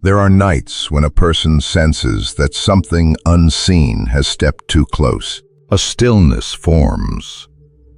There are nights when a person senses that something unseen has stepped too close. A stillness forms.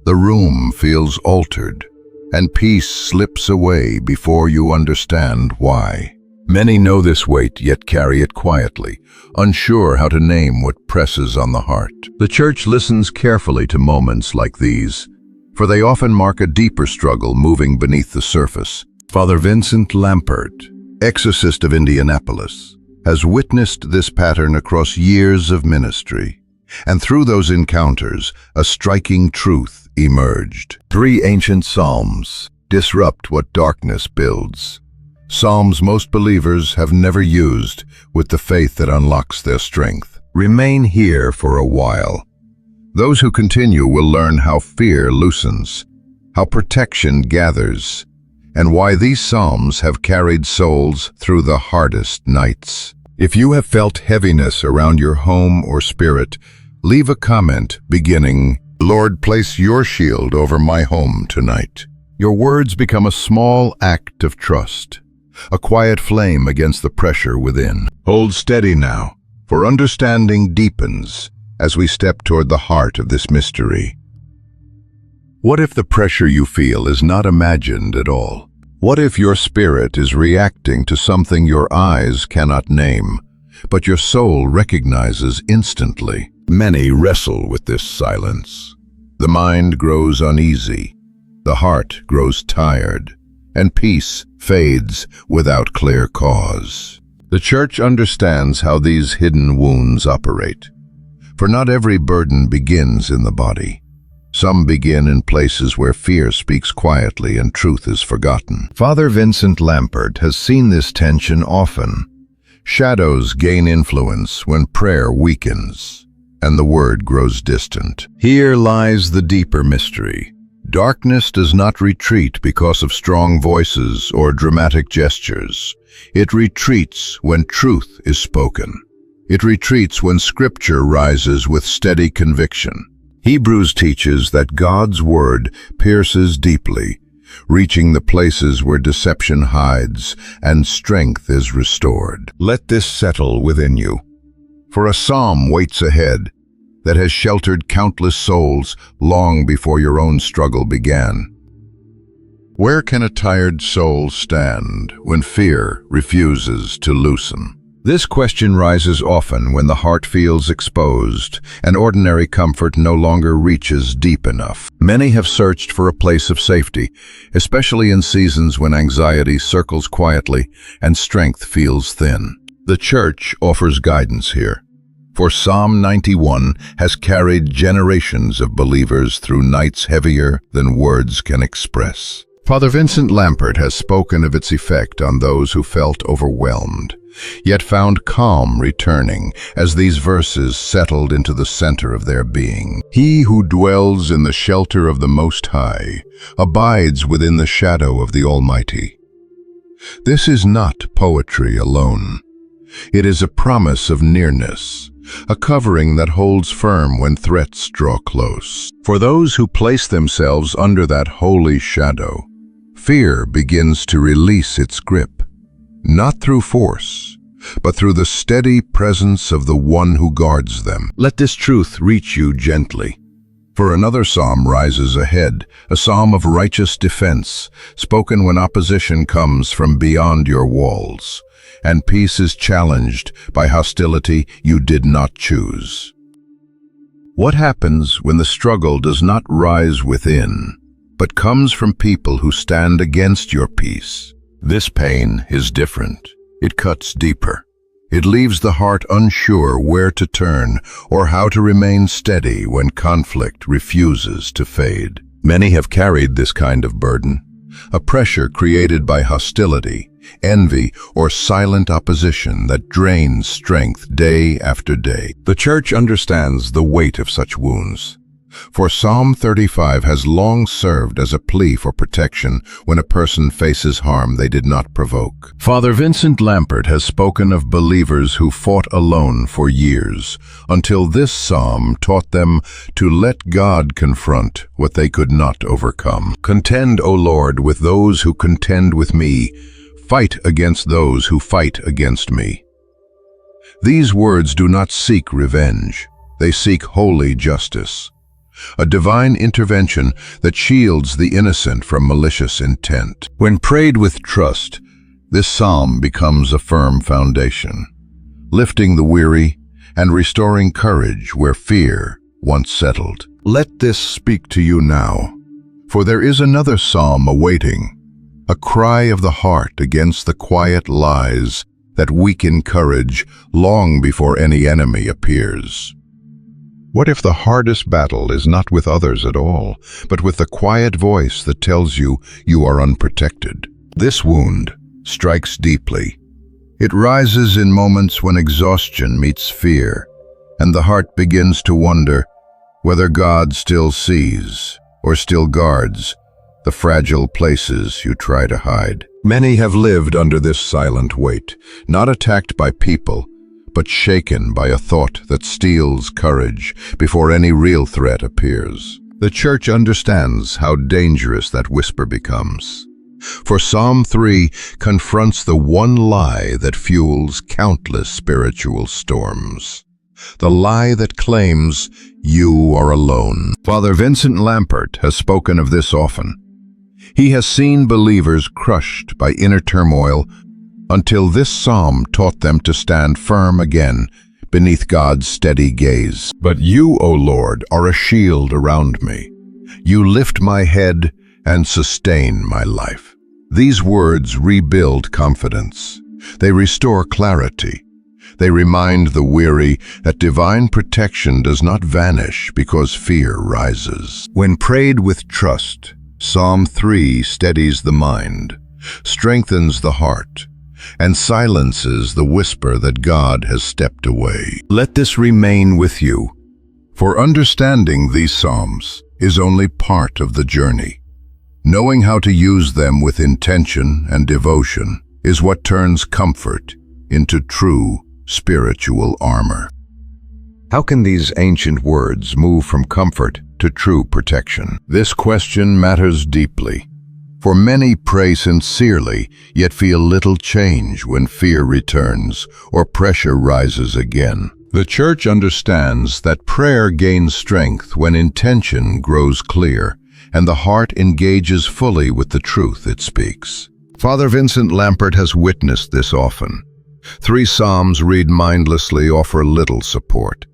The room feels altered, and peace slips away before you understand why. Many know this weight, yet carry it quietly, unsure how to name what presses on the heart. The Church listens carefully to moments like these, for they often mark a deeper struggle moving beneath the surface. Father Vincent Lampert, Exorcist of Indianapolis, has witnessed this pattern across years of ministry, and through those encounters, a striking truth emerged. 3 ancient psalms disrupt what darkness builds. Psalms most believers have never used with the faith that unlocks their strength. Remain here for a while. Those who continue will learn how fear loosens, how protection gathers, and why these psalms have carried souls through the hardest nights. If you have felt heaviness around your home or spirit, leave a comment beginning, "Lord, place your shield over my home tonight." Your words become a small act of trust, a quiet flame against the pressure within. Hold steady now, for understanding deepens as we step toward the heart of this mystery. What if the pressure you feel is not imagined at all? What if your spirit is reacting to something your eyes cannot name, but your soul recognizes instantly? Many wrestle with this silence. The mind grows uneasy, the heart grows tired, and peace fades without clear cause. The Church understands how these hidden wounds operate. For not every burden begins in the body. Some begin in places where fear speaks quietly and truth is forgotten. Father Vincent Lampert has seen this tension often. Shadows gain influence when prayer weakens, and the word grows distant. Here lies the deeper mystery. Darkness does not retreat because of strong voices or dramatic gestures. It retreats when truth is spoken. It retreats when Scripture rises with steady conviction. Hebrews teaches that God's word pierces deeply, reaching the places where deception hides and strength is restored. Let this settle within you. For a psalm waits ahead that has sheltered countless souls long before your own struggle began. Where can a tired soul stand when fear refuses to loosen? This question rises often when the heart feels exposed and ordinary comfort no longer reaches deep enough. Many have searched for a place of safety, especially in seasons when anxiety circles quietly and strength feels thin. The Church offers guidance here. For Psalm 91 has carried generations of believers through nights heavier than words can express. Father Vincent Lampert has spoken of its effect on those who felt overwhelmed, yet found calm returning as these verses settled into the center of their being. He who dwells in the shelter of the Most High abides within the shadow of the Almighty. This is not poetry alone. It is a promise of nearness, a covering that holds firm when threats draw close. For those who place themselves under that holy shadow, fear begins to release its grip, not through force, but through the steady presence of the one who guards them. Let this truth reach you gently. For another psalm rises ahead, a psalm of righteous defense, spoken when opposition comes from beyond your walls, and peace is challenged by hostility you did not choose. What happens when the struggle does not rise within, but comes from people who stand against your peace? This pain is different. It cuts deeper. It leaves the heart unsure where to turn or how to remain steady when conflict refuses to fade. Many have carried this kind of burden, a pressure created by hostility, envy, or silent opposition that drains strength day after day. The Church understands the weight of such wounds. For Psalm 35 has long served as a plea for protection when a person faces harm they did not provoke. Father Vincent Lampert has spoken of believers who fought alone for years, until this psalm taught them to let God confront what they could not overcome. Contend, O Lord, with those who contend with me, Fight against those who fight against me. These words do not seek revenge. They seek holy justice, a divine intervention that shields the innocent from malicious intent. When prayed with trust, this psalm becomes a firm foundation, lifting the weary and restoring courage where fear once settled. Let this speak to you now, for there is another psalm awaiting, a cry of the heart against the quiet lies that weaken courage long before any enemy appears. What if the hardest battle is not with others at all, but with the quiet voice that tells you you are unprotected? This wound strikes deeply. It rises in moments when exhaustion meets fear, and the heart begins to wonder whether God still sees or still guards the fragile places you try to hide. Many have lived under this silent weight, not attacked by people, but shaken by a thought that steals courage before any real threat appears. The Church understands how dangerous that whisper becomes. For Psalm 3 confronts the one lie that fuels countless spiritual storms. The lie that claims you are alone. Father Vincent Lampert has spoken of this often. He has seen believers crushed by inner turmoil until this psalm taught them to stand firm again beneath God's steady gaze. But you, O Lord, are a shield around me. You lift my head and sustain my life. These words rebuild confidence. They restore clarity. They remind the weary that divine protection does not vanish because fear rises. When prayed with trust, Psalm 3 steadies the mind, strengthens the heart, and silences the whisper that God has stepped away. Let this remain with you, for understanding these psalms is only part of the journey. Knowing how to use them with intention and devotion is what turns comfort into true spiritual armor. How can these ancient words move from comfort to true protection? This question matters deeply. For many pray sincerely, yet feel little change when fear returns or pressure rises again. The Church understands that prayer gains strength when intention grows clear and the heart engages fully with the truth it speaks. Father Vincent Lampert has witnessed this often. 3 psalms read mindlessly offer little support,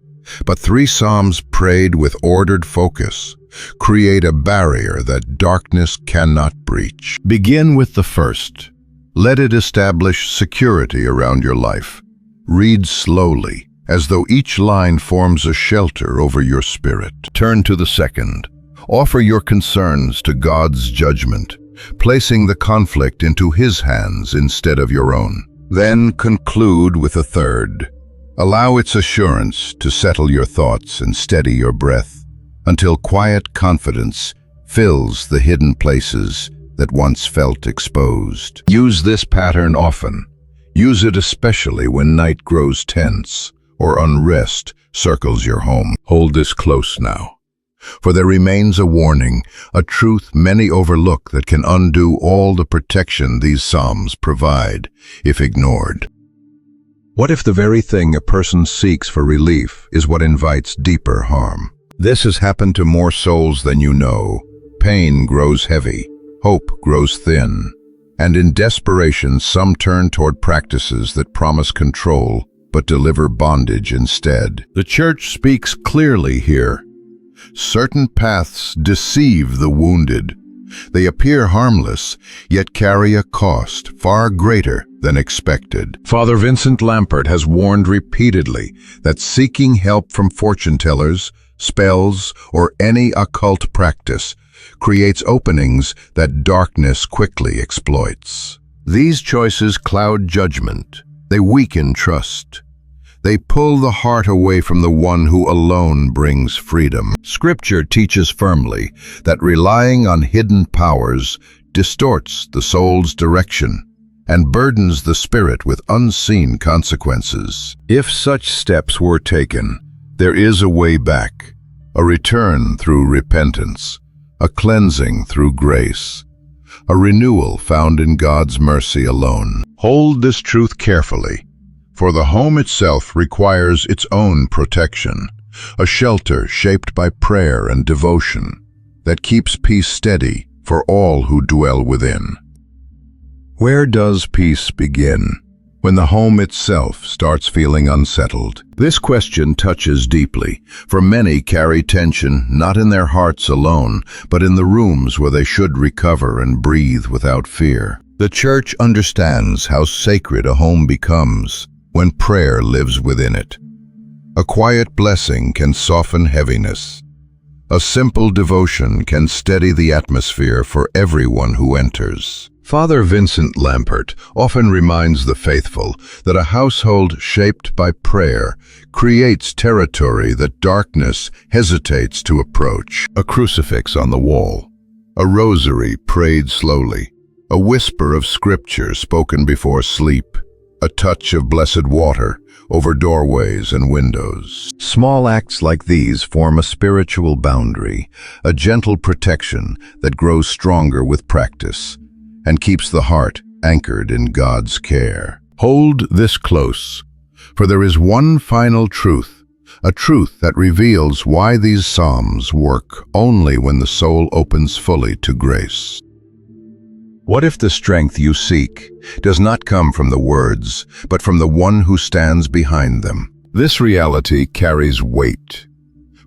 but 3 psalms prayed with ordered focus create a barrier that darkness cannot breach. Begin with the first. Let it establish security around your life. Read slowly, as though each line forms a shelter over your spirit. Turn to the second. Offer your concerns to God's judgment, placing the conflict into His hands instead of your own. Then conclude with a third. Allow its assurance to settle your thoughts and steady your breath, until quiet confidence fills the hidden places that once felt exposed. Use this pattern often. Use it especially when night grows tense or unrest circles your home. Hold this close now, for there remains a warning, a truth many overlook that can undo all the protection these psalms provide if ignored. What if the very thing a person seeks for relief is what invites deeper harm? This has happened to more souls than you know. Pain grows heavy, hope grows thin, and in desperation some turn toward practices that promise control but deliver bondage instead. The Church speaks clearly here. Certain paths deceive the wounded. They appear harmless, yet carry a cost far greater than expected. Father Vincent Lampert has warned repeatedly that seeking help from fortune-tellers, spells, or any occult practice creates openings that darkness quickly exploits. These choices cloud judgment. They weaken trust. They pull the heart away from the one who alone brings freedom. Scripture teaches firmly that relying on hidden powers distorts the soul's direction and burdens the spirit with unseen consequences. If such steps were taken, there is a way back, a return through repentance, a cleansing through grace, a renewal found in God's mercy alone. Hold this truth carefully, for the home itself requires its own protection, a shelter shaped by prayer and devotion that keeps peace steady for all who dwell within. Where does peace begin? When the home itself starts feeling unsettled. This question touches deeply, for many carry tension not in their hearts alone, but in the rooms where they should recover and breathe without fear. The church understands how sacred a home becomes when prayer lives within it. A quiet blessing can soften heaviness. A simple devotion can steady the atmosphere for everyone who enters. Father Vincent Lampert often reminds the faithful that a household shaped by prayer creates territory that darkness hesitates to approach. A crucifix on the wall, a rosary prayed slowly, a whisper of scripture spoken before sleep, a touch of blessed water over doorways and windows. Small acts like these form a spiritual boundary, a gentle protection that grows stronger with practice and keeps the heart anchored in God's care. Hold this close, for there is one final truth, a truth that reveals why these psalms work only when the soul opens fully to grace. What if the strength you seek does not come from the words, but from the one who stands behind them? This reality carries weight.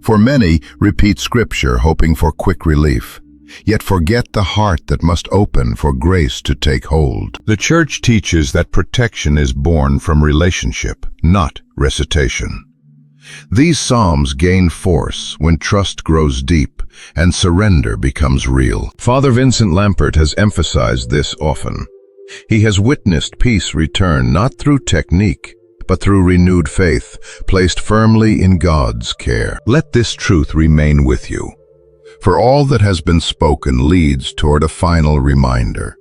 For many, repeat scripture hoping for quick relief, yet forget the heart that must open for grace to take hold. The church teaches that protection is born from relationship, not recitation. These psalms gain force when trust grows deep and surrender becomes real. Father Vincent Lampert has emphasized this often. He has witnessed peace return not through technique, but through renewed faith, placed firmly in God's care. Let this truth remain with you, for all that has been spoken leads toward a final reminder,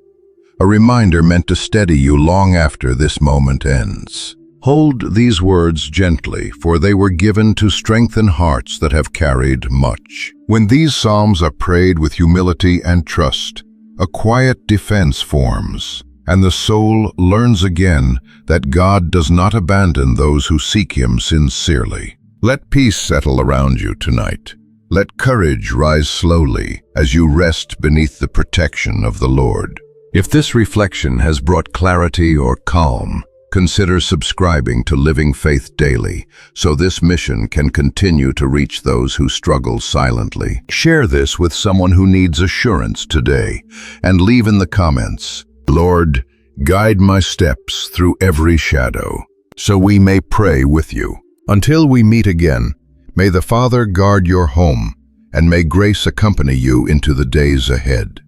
a reminder meant to steady you long after this moment ends. Hold these words gently, for they were given to strengthen hearts that have carried much. When these psalms are prayed with humility and trust, a quiet defense forms, and the soul learns again that God does not abandon those who seek Him sincerely. Let peace settle around you tonight. Let courage rise slowly as you rest beneath the protection of the Lord. If this reflection has brought clarity or calm, consider subscribing to Living Faith Daily so this mission can continue to reach those who struggle silently. Share this with someone who needs assurance today and leave in the comments, "Lord, guide my steps through every shadow," so we may pray with you. Until we meet again, may the Father guard your home and may grace accompany you into the days ahead.